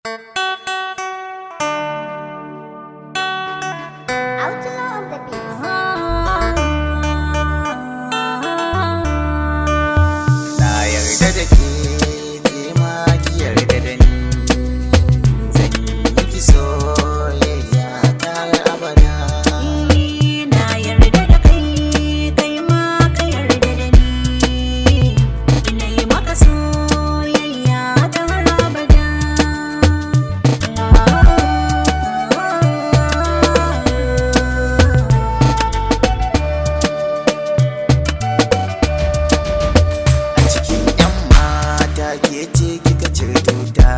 Outlaw on the beat. Na yarda da ke, ke ma ki yarda da ni. Zan yi miki soyayya ta har abada. Na yarda da kai, kai ma ka yarda da ni. Ina yi maka soyayya ta har abada. A cikin 'yan mata ke ce kika cire tuta.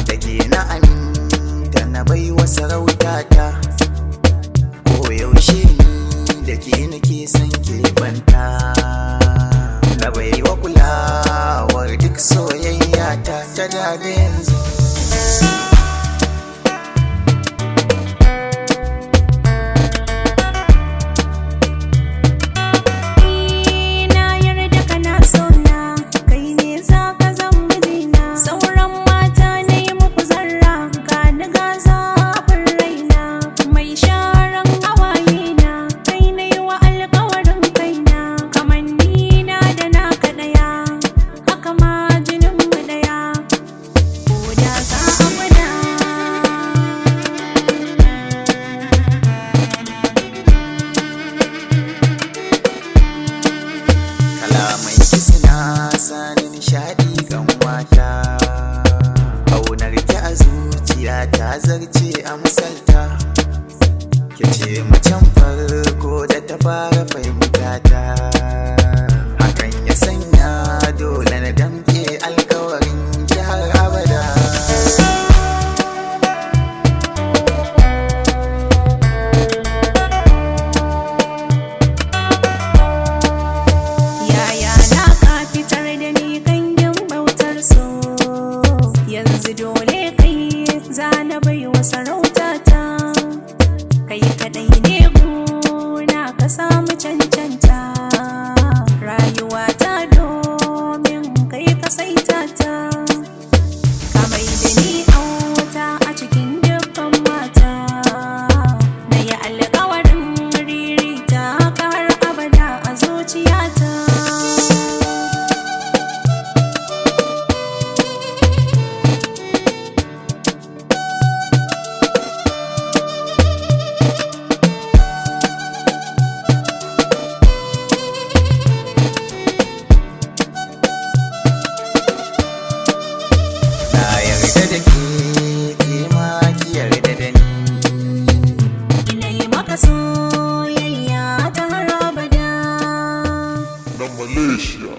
Da ke na aminta na baiwa sarautata. Koyaushe ni da ke nake son keɓanta. Na baiwa kulawar duk soyayya ta da yanzu. Na yarda kana sona, kai ne za ka zan mijina. Sauran mata na yi muku zarra, gani ga zafin raina. Mai sharan hawaye na, kai na yi wa alkawarin kaina. Kamanni na da naka ɗaya, haka ma jinin mu ɗaya. Ko da za a gwada. Kalamai ki suna sani nishaɗi kan mata. Aunar ki a zuciya ta zarce a misalta. Ki ce macen farko da ta fara fahimta ta. Hakan ya sanya dole na damke alkawarin ki har abada. Yaya na ka fitar da ni ganyen bautar so, yanzu dole kai zana bai wa sarautata. Kai kaɗai ne gona ka samu cancanta, rayuwata domin kai ka saita ta. Ka mai da ni auta a cikin dukkan mata, na yi alkawarin ririta ka har abada a zuciyata. Na yarda da ke, ke ma ki yarda da ni. Ina yi maka soyayya ta har abada. na Malaysia.